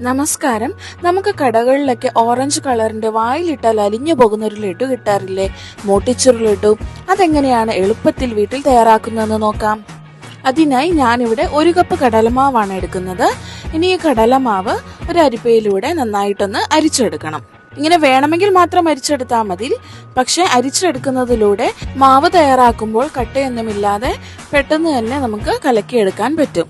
നമസ്കാരം. നമുക്ക് കടകളിലൊക്കെ ഓറഞ്ച് കളറിന്റെ വായിലിട്ടാൽ അലിഞ്ഞു പോകുന്ന ഒരു ലഡു കിട്ടാറില്ലേ? മോട്ടിച്ചൂർ ലഡു. അതെങ്ങനെയാണ് എളുപ്പത്തിൽ വീട്ടിൽ തയ്യാറാക്കുന്നതെന്ന് നോക്കാം. അതിനായി ഞാനിവിടെ 1 കപ്പ് കടലമാവാണ് എടുക്കുന്നത്. ഇനി ഈ കടലമാവ് ഒരു അരിപ്പയിലൂടെ നന്നായിട്ടൊന്ന് അരിച്ചെടുക്കണം. ഇങ്ങനെ വേണമെങ്കിൽ മാത്രം അരിച്ചെടുത്താൽ മതി. പക്ഷെ അരിച്ചെടുക്കുന്നതിലൂടെ മാവ് തയ്യാറാക്കുമ്പോൾ കട്ടയൊന്നുമില്ലാതെ പെട്ടെന്ന് തന്നെ നമുക്ക് കലക്കിയെടുക്കാൻ പറ്റും.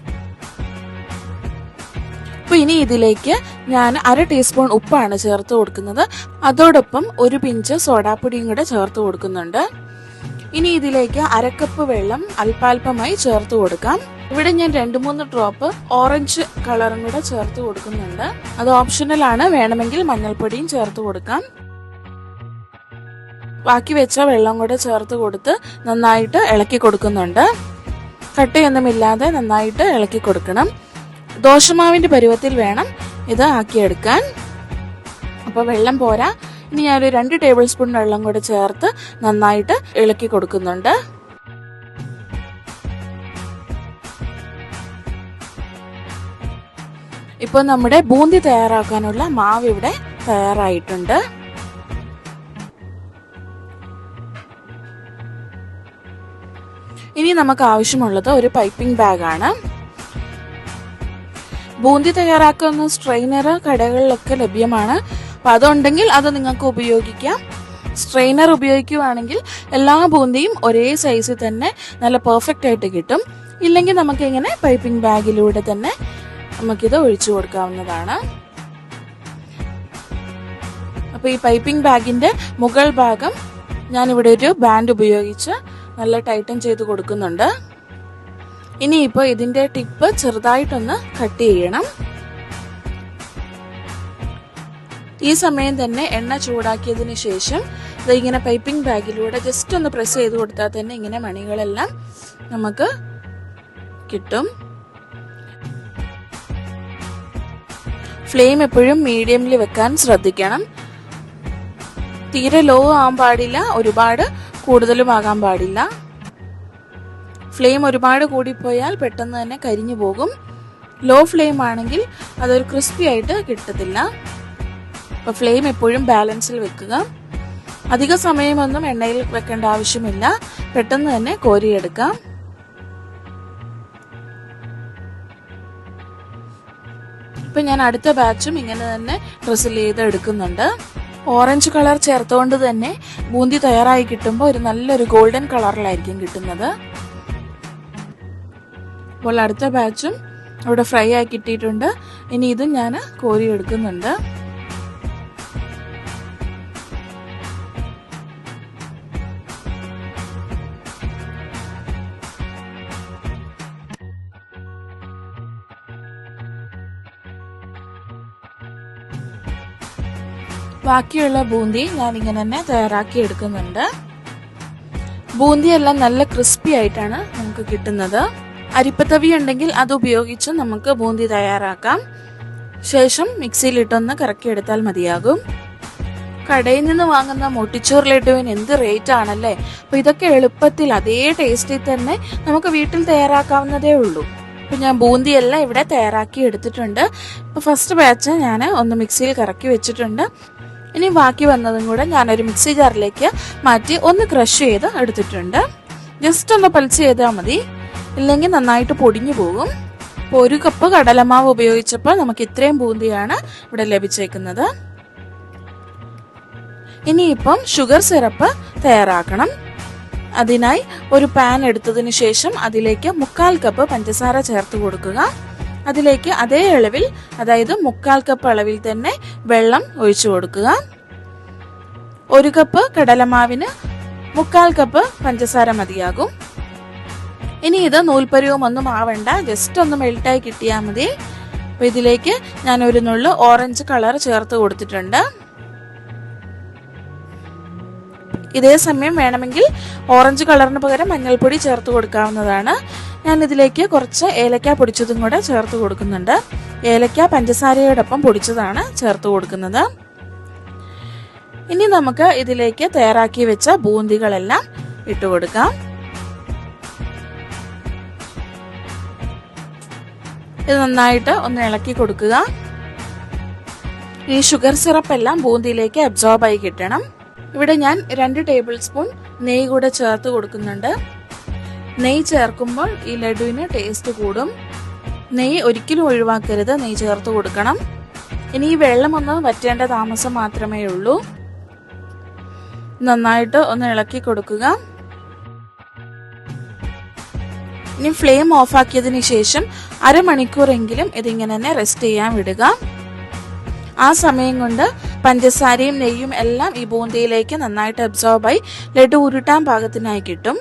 അപ്പോൾ ഇനി ഇതിലേക്ക് ഞാൻ 1/2 ടീസ്പൂൺ ഉപ്പാണ് ചേർത്ത് കൊടുക്കുന്നത്. അതോടൊപ്പം 1 പിഞ്ച് സോഡാപ്പൊടിയും കൂടെ ചേർത്ത് കൊടുക്കുന്നുണ്ട്. ഇനി ഇതിലേക്ക് 1/2 കപ്പ് വെള്ളം അല്പാൽപമായി ചേർത്ത് കൊടുക്കാം. ഇവിടെ ഞാൻ 2-3 ഡ്രോപ്പ് ഓറഞ്ച് കളറും കൂടെ ചേർത്ത് കൊടുക്കുന്നുണ്ട്. അത് ഓപ്ഷണൽ ആണ്, വേണമെങ്കിൽ മഞ്ഞൾപ്പൊടിയും ചേർത്ത് കൊടുക്കാം. ബാക്കി വെച്ച വെള്ളം കൂടെ ചേർത്ത് കൊടുത്ത് നന്നായിട്ട് ഇളക്കി കൊടുക്കുന്നുണ്ട്. കട്ടയൊന്നുമില്ലാതെ നന്നായിട്ട് ഇളക്കി കൊടുക്കണം. ദോശമാവിന്റെ പരുവത്തിൽ വേണം ഇത് ആക്കിയെടുക്കാൻ. അപ്പോൾ വെള്ളം പോരാ. ഇനി ഞാനൊരു 2 ടേബിൾ സ്പൂൺ വെള്ളം കൂടെ ചേർത്ത് നന്നായിട്ട് ഇളക്കി കൊടുക്കുന്നുണ്ട്. ഇപ്പോൾ നമ്മുടെ ബൂന്തി തയ്യാറാക്കാനുള്ള മാവ് ഇവിടെ തയ്യാറായിട്ടുണ്ട്. ഇനി നമുക്ക് ആവശ്യമുള്ളത് ഒരു പൈപ്പിംഗ് ബാഗാണ്. ബൂന്തി തയ്യാറാക്കുന്ന സ്ട്രെയിനർ കടകളിലൊക്കെ ലഭ്യമാണ്. അപ്പോൾ അതുണ്ടെങ്കിൽ അത് നിങ്ങൾക്ക് ഉപയോഗിക്കാം. സ്ട്രെയിനർ ഉപയോഗിക്കുകയാണെങ്കിൽ എല്ലാ ബൂന്തിയും ഒരേ സൈസിൽ തന്നെ നല്ല പെർഫെക്റ്റ് ആയിട്ട് കിട്ടും. ഇല്ലെങ്കിൽ നമുക്കിങ്ങനെ പൈപ്പിംഗ് ബാഗിലൂടെ തന്നെ നമുക്കിത് ഒഴിച്ചു കൊടുക്കാവുന്നതാണ്. അപ്പോൾ ഈ പൈപ്പിംഗ് ബാഗിന്റെ മുകൾ ഭാഗം ഞാനിവിടെ ഒരു ബാൻഡ് ഉപയോഗിച്ച് നല്ല ടൈറ്റൻ ചെയ്ത് കൊടുക്കുന്നുണ്ട്. ഇനിയിപ്പോൾ ഇതിന്റെ ടിപ്പ് ചെറുതായിട്ടൊന്ന് കട്ട് ചെയ്യണം. ഈ സമയം തന്നെ എണ്ണ ചൂടാക്കിയതിന് ശേഷം ഇങ്ങനെ പൈപ്പിംഗ് ബാഗിലൂടെ ജസ്റ്റ് ഒന്ന് പ്രസ് ചെയ്ത് കൊടുത്താൽ തന്നെ ഇങ്ങനെ മണികളെല്ലാം നമുക്ക് കിട്ടും. ഫ്ലെയിം എപ്പോഴും മീഡിയമിൽ വെക്കാൻ ശ്രദ്ധിക്കണം. തീരെ ലോ ആകാൻ പാടില്ല, ഒരുപാട് കൂടുതലും ആകാൻ പാടില്ല. ഫ്ലെയിം ഒരുപാട് കൂടിപ്പോയാൽ പെട്ടെന്ന് തന്നെ കരിഞ്ഞു പോകും. ലോ ഫ്ലെയിം ആണെങ്കിൽ അതൊരു ക്രിസ്പി ആയിട്ട് കിട്ടത്തില്ല. അപ്പോൾ ഫ്ലെയിം എപ്പോഴും ബാലൻസിൽ വെക്കുക. അധിക സമയമൊന്നും എണ്ണയിൽ വെക്കേണ്ട ആവശ്യമില്ല, പെട്ടെന്ന് തന്നെ കോരിയെടുക്കാം. ഇപ്പം ഞാൻ അടുത്ത ബാച്ചും ഇങ്ങനെ തന്നെ ഡ്രിസിൽ ചെയ്ത് എടുക്കുന്നുണ്ട്. ഓറഞ്ച് കളർ ചേർത്തുകൊണ്ട് തന്നെ ബൂന്തി തയ്യാറായി കിട്ടുമ്പോൾ ഒരു നല്ലൊരു ഗോൾഡൻ കളറിലായിരിക്കും കിട്ടുന്നത്. അപ്പോൾ അടുത്ത ബാച്ചും അവിടെ ഫ്രൈ ആക്കി കിട്ടിയിട്ടുണ്ട്. ഇനി ഇതും ഞാൻ കോരിയെടുക്കുന്നുണ്ട്. ബാക്കിയുള്ള ബൂന്തി ഞാനിങ്ങനെ തന്നെ തയ്യാറാക്കി എടുക്കുന്നുണ്ട്. ബൂന്തിയെല്ലാം നല്ല ക്രിസ്പി ആയിട്ടാണ് നമുക്ക് കിട്ടുന്നത്. അരിപ്പത്തവി ഉണ്ടെങ്കിൽ അത് ഉപയോഗിച്ച് നമുക്ക് ബൂന്തി തയ്യാറാക്കാം. ശേഷം മിക്സിയിലിട്ടൊന്ന് കറക്കിയെടുത്താൽ മതിയാകും. കടയിൽ നിന്ന് വാങ്ങുന്ന മോട്ടിച്ചൂർ ലഡുവിന് എന്ത് റേറ്റ് ആണല്ലേ. അപ്പോൾ ഇതൊക്കെ എളുപ്പത്തിൽ അതേ ടേസ്റ്റിൽ തന്നെ നമുക്ക് വീട്ടിൽ തയ്യാറാക്കാവുന്നതേ ഉള്ളൂ. അപ്പോൾ ഞാൻ ബൂന്തിയെല്ലാം ഇവിടെ തയ്യാറാക്കി എടുത്തിട്ടുണ്ട്. ഇപ്പോൾ ഫസ്റ്റ് ബാച്ച് ഞാൻ ഒന്ന് മിക്സിയിൽ കറക്കി വെച്ചിട്ടുണ്ട്. ഇനി ബാക്കി വന്നതും കൂടെ ഞാനൊരു മിക്സി ജാറിലേക്ക് മാറ്റി ഒന്ന് ക്രഷ് ചെയ്ത് എടുത്തിട്ടുണ്ട്. ജസ്റ്റ് ഒന്ന് പൾസ് ചെയ്താൽ മതി, ഇല്ലെങ്കിൽ നന്നായിട്ട് പൊടിഞ്ഞു പോകും. അപ്പോൾ 1 കപ്പ് കടലമാവ് ഉപയോഗിച്ചപ്പോൾ നമുക്ക് ഇത്രയും ബൂന്തിയാണ് ഇവിടെ ലഭിച്ചേക്കുന്നത്. ഇനിയിപ്പം ഷുഗർ സിറപ്പ് തയ്യാറാക്കണം. അതിനായി ഒരു പാൻ എടുത്തതിന് ശേഷം അതിലേക്ക് 1/4 കപ്പ് പഞ്ചസാര ചേർത്ത് കൊടുക്കുക. അതിലേക്ക് അതേ അളവിൽ, അതായത് 1/4 കപ്പ് അളവിൽ തന്നെ വെള്ളം ഒഴിച്ചു കൊടുക്കുക. 1 കപ്പ് കടലമാവിന് 1/4 കപ്പ് പഞ്ചസാര മതിയാകും. ഇനി ഇത് നൂൽപ്പരുവം ഒന്നും ആവണ്ട, ജസ്റ്റ് ഒന്ന് മെൽറ്റായി കിട്ടിയാൽ മതി. അപ്പോൾ ഇതിലേക്ക് ഞാൻ ഒരു നുള്ളു ഓറഞ്ച് കളർ ചേർത്ത് കൊടുത്തിട്ടുണ്ട്. ഇതേ സമയം വേണമെങ്കിൽ ഓറഞ്ച് കളറിന് പകരം മഞ്ഞൾപ്പൊടി ചേർത്ത് കൊടുക്കാവുന്നതാണ്. ഞാൻ ഇതിലേക്ക് കുറച്ച് ഏലക്ക പൊടിച്ചതും കൂടെ ചേർത്ത് കൊടുക്കുന്നുണ്ട്. ഏലക്ക പഞ്ചസാരയോടൊപ്പം പൊടിച്ചതാണ് ചേർത്ത് കൊടുക്കുന്നത്. ഇനി നമുക്ക് ഇതിലേക്ക് തയ്യാറാക്കി വെച്ച ബൂന്തികളെല്ലാം ഇട്ടുകൊടുക്കാം. ഇത് നന്നായിട്ട് ഒന്ന് ഇളക്കി കൊടുക്കുക. ഈ ഷുഗർ സിറപ്പ് എല്ലാം ബൂന്തിയിലേക്ക് അബ്സോർബ് ആയി കിട്ടണം. ഇവിടെ ഞാൻ 2 ടേബിൾ സ്പൂൺ നെയ്യ് കൂടെ ചേർത്ത് കൊടുക്കുന്നുണ്ട്. നെയ്യ് ചേർക്കുമ്പോൾ ഈ ലഡുവിന് ടേസ്റ്റ് കൂടും. നെയ്യ് ഒരിക്കലും ഒഴിവാക്കരുത്, നെയ്യ് ചേർത്ത് കൊടുക്കണം. ഇനി ഈ വെള്ളം ഒന്ന് വറ്റേണ്ട താമസം മാത്രമേ ഉള്ളൂ. നന്നായിട്ട് ഒന്ന് ഇളക്കി കൊടുക്കുക. ഇനി ഫ്ലെയിം ഓഫ് ആക്കിയതിന് ശേഷം അരമണിക്കൂറെങ്കിലും ഇതിങ്ങനെ തന്നെ റെസ്റ്റ് ചെയ്യാൻ വിടുക. ആ സമയം കൊണ്ട് പഞ്ചസാരയും നെയ്യും എല്ലാം ഈ ബൂന്തിയിലേക്ക് നന്നായിട്ട് അബ്സോർബായി ലഡു ഉരുട്ടാൻ പാകത്തിനായി കിട്ടും.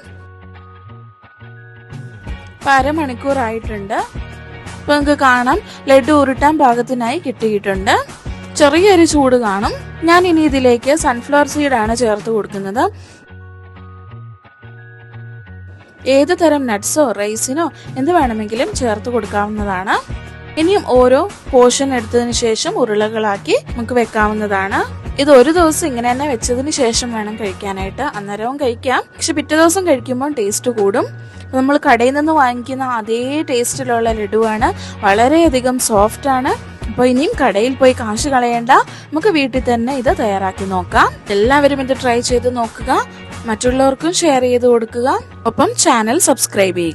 ഇപ്പൊ അരമണിക്കൂറായിട്ടുണ്ട്. ഇപ്പൊ നിങ്ങൾക്ക് കാണാം ലഡു ഉരുട്ടാൻ പാകത്തിനായി കിട്ടിയിട്ടുണ്ട്. ചെറിയൊരു ചൂട് കാണും. ഞാൻ ഇനി ഇതിലേക്ക് സൺഫ്ലവർ സീഡാണ് ചേർത്ത് കൊടുക്കുന്നത്. ഏത് തരം നട്ട്സോ റൈസിനോ എന്ത് വേണമെങ്കിലും ചേർത്ത് കൊടുക്കാവുന്നതാണ്. ഇനിയും ഓരോ പോർഷൻ എടുത്തതിന് ശേഷം ഉരുളകളാക്കി നമുക്ക് വെക്കാവുന്നതാണ്. ഇത് ഒരു ദിവസം ഇങ്ങനെ തന്നെ വെച്ചതിന് ശേഷം വേണം കഴിക്കാനായിട്ട്. അന്നേരവും കഴിക്കാം, പക്ഷെ പിറ്റേ ദിവസം കഴിക്കുമ്പോൾ ടേസ്റ്റ് കൂടും. നമ്മൾ കടയിൽ നിന്ന് വാങ്ങിക്കുന്ന അതേ ടേസ്റ്റിലുള്ള ലഡുവാണ്, വളരെയധികം സോഫ്റ്റ് ആണ്. അപ്പോൾ ഇനിയും കടയിൽ പോയി കാശ് കളയേണ്ട, നമുക്ക് വീട്ടിൽ തന്നെ ഇത് തയ്യാറാക്കി നോക്കാം. എല്ലാവരും ഇത് ട്രൈ ചെയ്ത് നോക്കുക, മറ്റുള്ളവർക്കും ഷെയർ ചെയ്ത് കൊടുക്കുക, ഒപ്പം ചാനൽ സബ്സ്ക്രൈബ് ചെയ്യുക.